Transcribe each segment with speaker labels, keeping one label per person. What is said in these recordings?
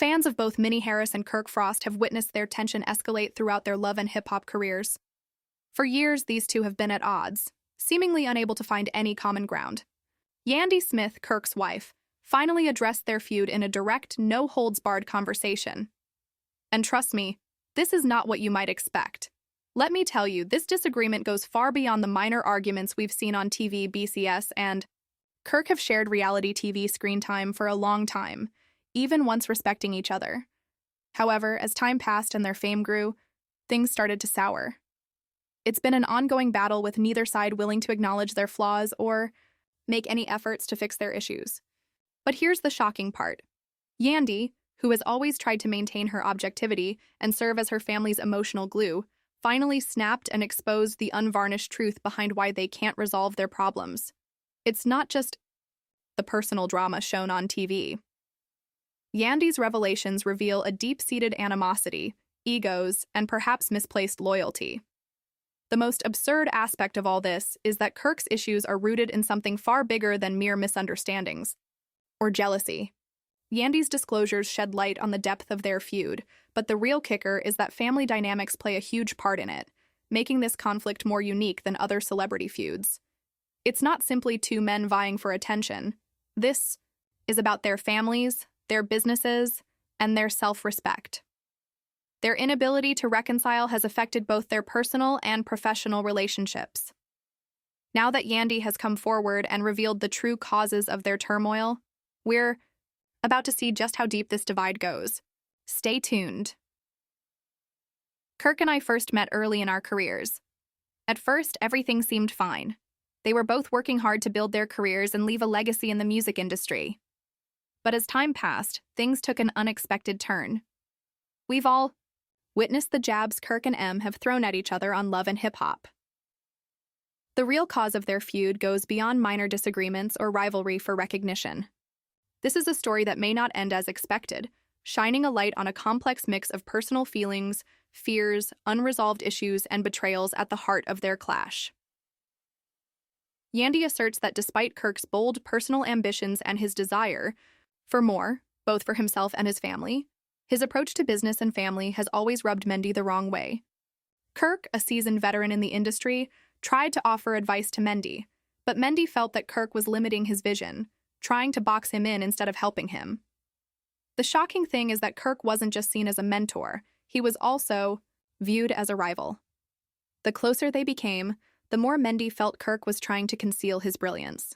Speaker 1: Fans of both Minnie Harris and Kirk Frost have witnessed their tension escalate throughout their love and hip-hop careers. For years, these two have been at odds, seemingly unable to find any common ground. Yandy Smith, Kirk's wife, finally addressed their feud in a direct, no-holds-barred conversation. And trust me, this is not what you might expect. Let me tell you, this disagreement goes far beyond the minor arguments we've seen on TV. BCS and Kirk have shared reality TV screen time for a long time, even once respecting each other. However, as time passed and their fame grew, things started to sour. It's been an ongoing battle with neither side willing to acknowledge their flaws or make any efforts to fix their issues. But here's the shocking part. Yandy, who has always tried to maintain her objectivity and serve as her family's emotional glue, finally snapped and exposed the unvarnished truth behind why they can't resolve their problems. It's not just the personal drama shown on TV. Yandy's revelations reveal a deep-seated animosity, egos, and perhaps misplaced loyalty. The most absurd aspect of all this is that Kirk's issues are rooted in something far bigger than mere misunderstandings or jealousy. Yandy's disclosures shed light on the depth of their feud, but the real kicker is that family dynamics play a huge part in it, making this conflict more unique than other celebrity feuds. It's not simply two men vying for attention. This is about their families, their businesses, and their self-respect. Their inability to reconcile has affected both their personal and professional relationships. Now that Yandy has come forward and revealed the true causes of their turmoil, we're about to see just how deep this divide goes. Stay tuned. Kirk and I first met early in our careers. At first, everything seemed fine. They were both working hard to build their careers and leave a legacy in the music industry. But as time passed, things took an unexpected turn. We've all witnessed the jabs Kirk and Em have thrown at each other on love and hip-hop. The real cause of their feud goes beyond minor disagreements or rivalry for recognition. This is a story that may not end as expected, shining a light on a complex mix of personal feelings, fears, unresolved issues, and betrayals at the heart of their clash. Yandy asserts that despite Kirk's bold personal ambitions and his desire for more, both for himself and his family, his approach to business and family has always rubbed Mendy the wrong way. Kirk, a seasoned veteran in the industry, tried to offer advice to Mendy, but Mendy felt that Kirk was limiting his vision, trying to box him in instead of helping him. The shocking thing is that Kirk wasn't just seen as a mentor, he was also viewed as a rival. The closer they became, the more Mendy felt Kirk was trying to conceal his brilliance.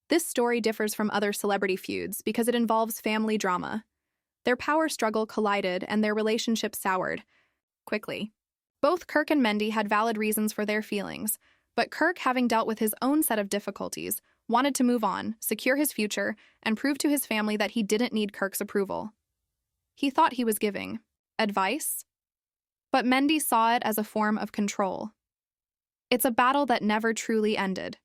Speaker 1: This story differs from other celebrity feuds because it involves family drama. Their power struggle collided and their relationship soured quickly. Both Kirk and Mendy had valid reasons for their feelings, but Kirk, having dealt with his own set of difficulties, wanted to move on, secure his future, and prove to his family that he didn't need Kirk's approval. He thought he was giving advice, but Mendy saw it as a form of control. It's a battle that never truly ended.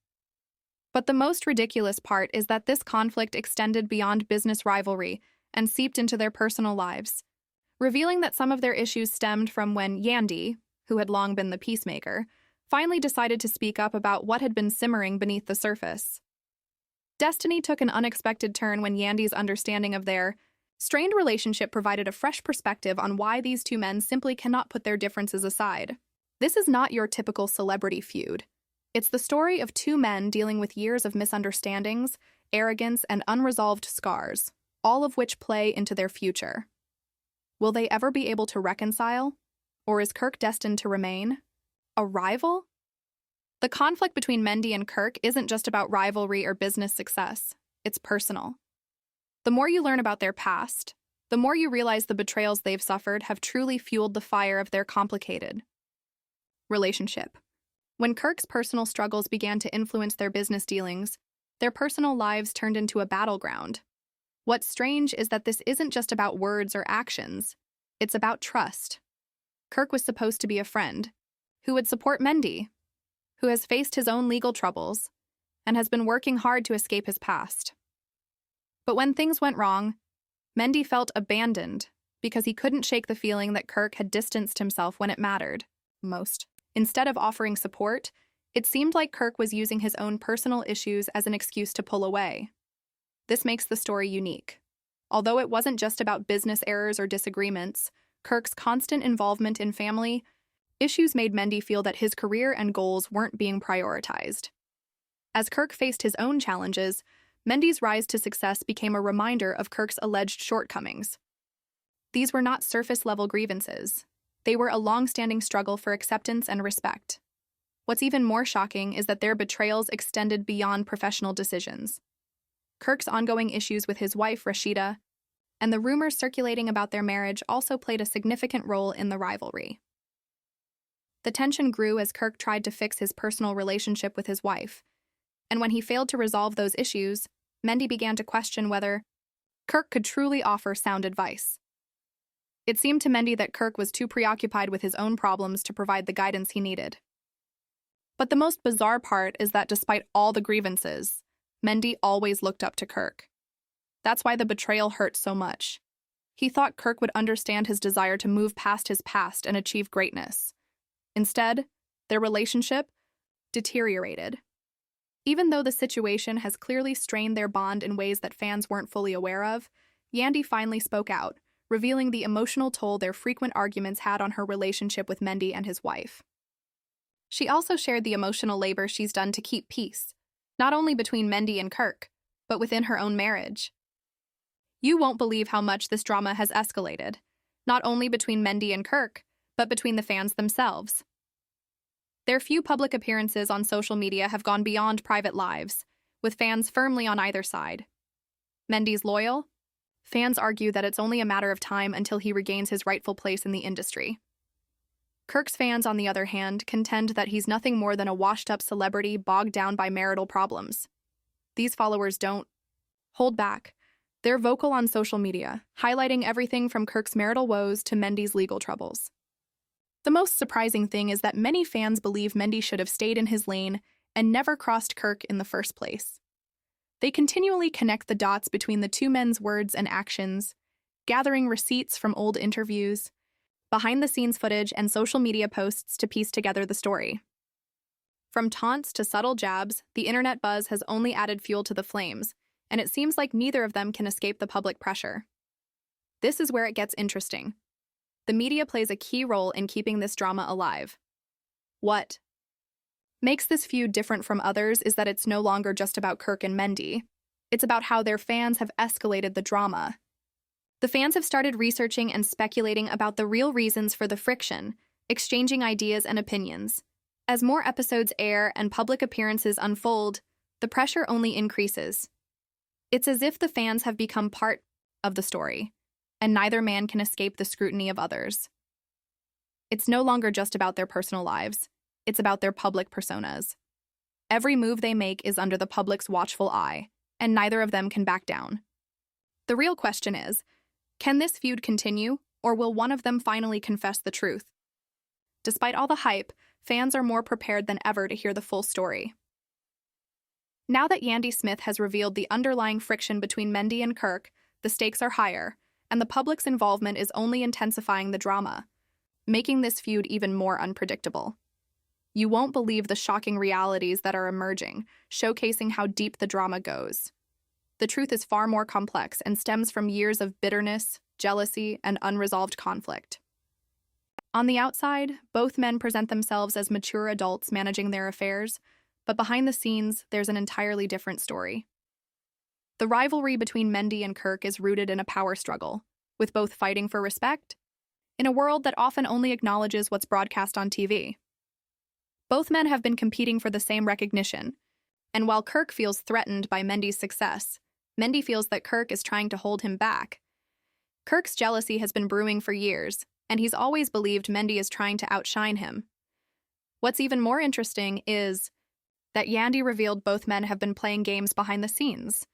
Speaker 1: But the most ridiculous part is that this conflict extended beyond business rivalry and seeped into their personal lives, revealing that some of their issues stemmed from when Yandy, who had long been the peacemaker, finally decided to speak up about what had been simmering beneath the surface. Destiny took an unexpected turn when Yandy's understanding of their strained relationship provided a fresh perspective on why these two men simply cannot put their differences aside. This is not your typical celebrity feud. It's the story of two men dealing with years of misunderstandings, arrogance, and unresolved scars, all of which play into their future. Will they ever be able to reconcile? Or is Kirk destined to remain a rival? The conflict between Mendy and Kirk isn't just about rivalry or business success. It's personal. The more you learn about their past, the more you realize the betrayals they've suffered have truly fueled the fire of their complicated relationship. When Kirk's personal struggles began to influence their business dealings, their personal lives turned into a battleground. What's strange is that this isn't just about words or actions. It's about trust. Kirk was supposed to be a friend who would support Mendy, who has faced his own legal troubles and has been working hard to escape his past. But when things went wrong, Mendy felt abandoned because he couldn't shake the feeling that Kirk had distanced himself when it mattered most. Instead of offering support, it seemed like Kirk was using his own personal issues as an excuse to pull away. This makes the story unique. Although it wasn't just about business errors or disagreements, Kirk's constant involvement in family issues made Mendy feel that his career and goals weren't being prioritized. As Kirk faced his own challenges, Mendy's rise to success became a reminder of Kirk's alleged shortcomings. These were not surface-level grievances. They were a long-standing struggle for acceptance and respect. What's even more shocking is that their betrayals extended beyond professional decisions. Kirk's ongoing issues with his wife, Rashida, and the rumors circulating about their marriage also played a significant role in the rivalry. The tension grew as Kirk tried to fix his personal relationship with his wife, and when he failed to resolve those issues, Mendy began to question whether Kirk could truly offer sound advice. It seemed to Mendy that Kirk was too preoccupied with his own problems to provide the guidance he needed. But the most bizarre part is that despite all the grievances, Mendy always looked up to Kirk. That's why the betrayal hurt so much. He thought Kirk would understand his desire to move past his past and achieve greatness. Instead, their relationship deteriorated. Even though the situation has clearly strained their bond in ways that fans weren't fully aware of, Yandy finally spoke out, revealing the emotional toll their frequent arguments had on her relationship with Mendy and his wife. She also shared the emotional labor she's done to keep peace, not only between Mendy and Kirk, but within her own marriage. You won't believe how much this drama has escalated, not only between Mendy and Kirk, but between the fans themselves. Their few public appearances on social media have gone beyond private lives, with fans firmly on either side. Mendy's loyal? Fans argue that it's only a matter of time until he regains his rightful place in the industry. Kirk's fans, on the other hand, contend that he's nothing more than a washed-up celebrity bogged down by marital problems. These followers don't hold back. They're vocal on social media, highlighting everything from Kirk's marital woes to Mendy's legal troubles. The most surprising thing is that many fans believe Mendy should have stayed in his lane and never crossed Kirk in the first place. They continually connect the dots between the two men's words and actions, gathering receipts from old interviews, behind-the-scenes footage, and social media posts to piece together the story. From taunts to subtle jabs, the internet buzz has only added fuel to the flames, and it seems like neither of them can escape the public pressure. This is where it gets interesting. The media plays a key role in keeping this drama alive. What makes this feud different from others is that it's no longer just about Kirk and Mendy. It's about how their fans have escalated the drama. The fans have started researching and speculating about the real reasons for the friction, exchanging ideas and opinions. As more episodes air and public appearances unfold, the pressure only increases. It's as if the fans have become part of the story, and neither man can escape the scrutiny of others. It's no longer just about their personal lives, it's about their public personas. Every move they make is under the public's watchful eye, and neither of them can back down. The real question is, can this feud continue, or will one of them finally confess the truth? Despite all the hype, fans are more prepared than ever to hear the full story. Now that Yandy Smith has revealed the underlying friction between Mendy and Kirk, the stakes are higher, and the public's involvement is only intensifying the drama, making this feud even more unpredictable. You won't believe the shocking realities that are emerging, showcasing how deep the drama goes. The truth is far more complex and stems from years of bitterness, jealousy, and unresolved conflict. On the outside, both men present themselves as mature adults managing their affairs, but behind the scenes, there's an entirely different story. The rivalry between Mendy and Kirk is rooted in a power struggle, with both fighting for respect, in a world that often only acknowledges what's broadcast on TV. Both men have been competing for the same recognition, and while Kirk feels threatened by Mendy's success, Mendy feels that Kirk is trying to hold him back. Kirk's jealousy has been brewing for years, and he's always believed Mendy is trying to outshine him. What's even more interesting is that Yandy revealed both men have been playing games behind the scenes.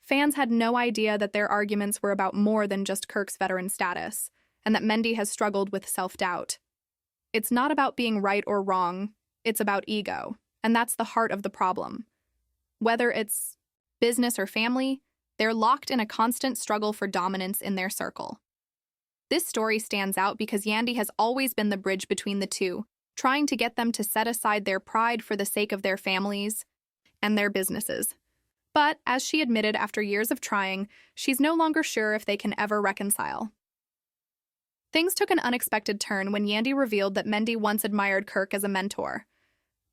Speaker 1: Fans had no idea that their arguments were about more than just Kirk's veteran status, and that Mendy has struggled with self-doubt. It's not about being right or wrong, it's about ego, and that's the heart of the problem. Whether it's business or family, they're locked in a constant struggle for dominance in their circle. This story stands out because Yandy has always been the bridge between the two, trying to get them to set aside their pride for the sake of their families and their businesses. But, as she admitted after years of trying, she's no longer sure if they can ever reconcile. Things took an unexpected turn when Yandy revealed that Mendy once admired Kirk as a mentor.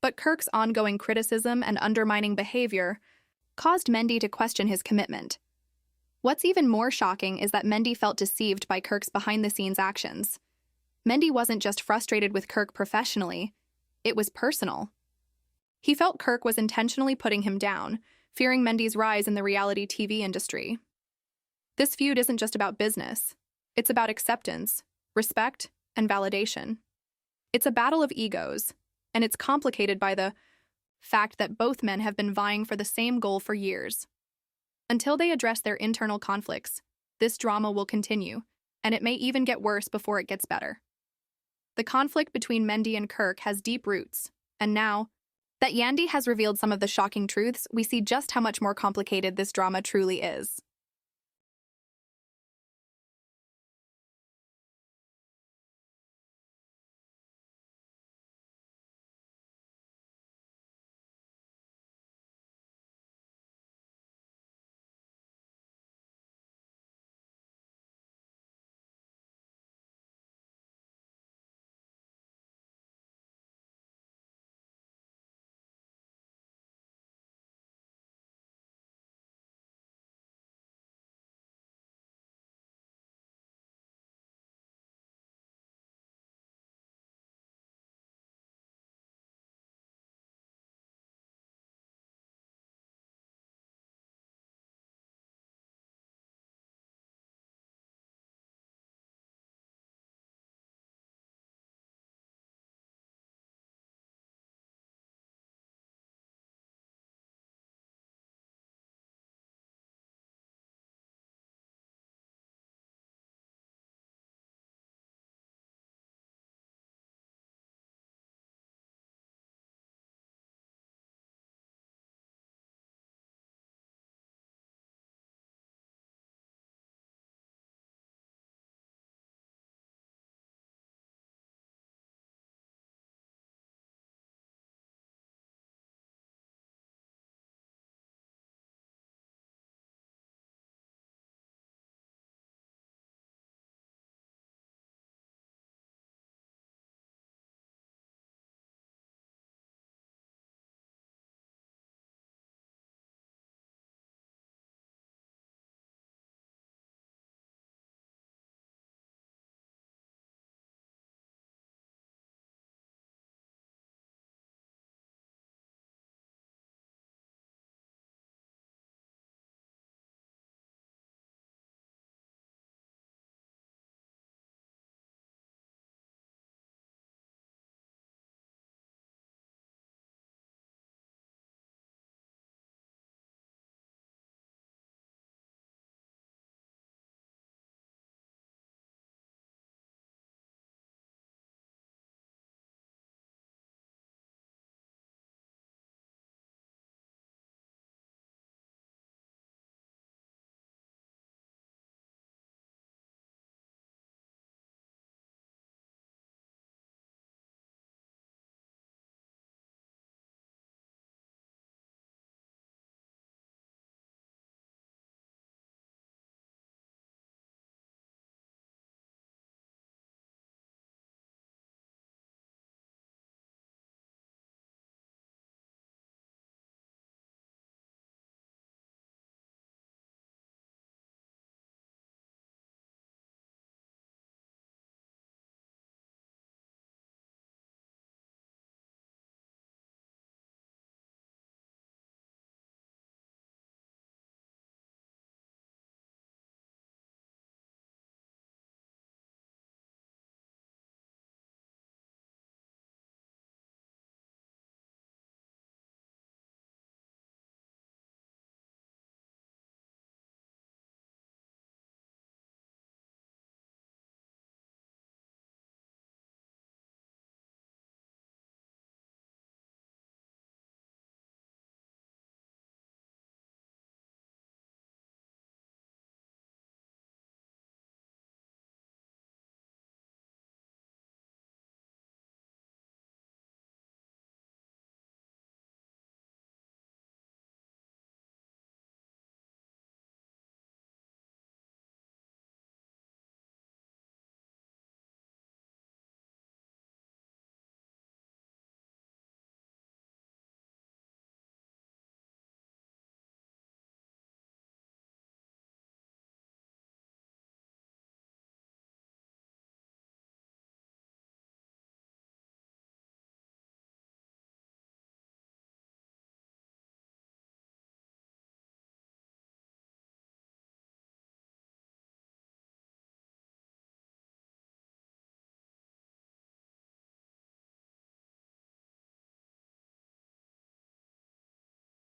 Speaker 1: But Kirk's ongoing criticism and undermining behavior caused Mendy to question his commitment. What's even more shocking is that Mendy felt deceived by Kirk's behind-the-scenes actions. Mendy wasn't just frustrated with Kirk professionally, it was personal. He felt Kirk was intentionally putting him down, fearing Mendy's rise in the reality TV industry. This feud isn't just about business. It's about acceptance, respect, and validation. It's a battle of egos, and it's complicated by the fact that both men have been vying for the same goal for years. Until they address their internal conflicts, this drama will continue, and it may even get worse before it gets better. The conflict between Mendy and Kirk has deep roots, and now that Yandy has revealed some of the shocking truths, we see just how much more complicated this drama truly is.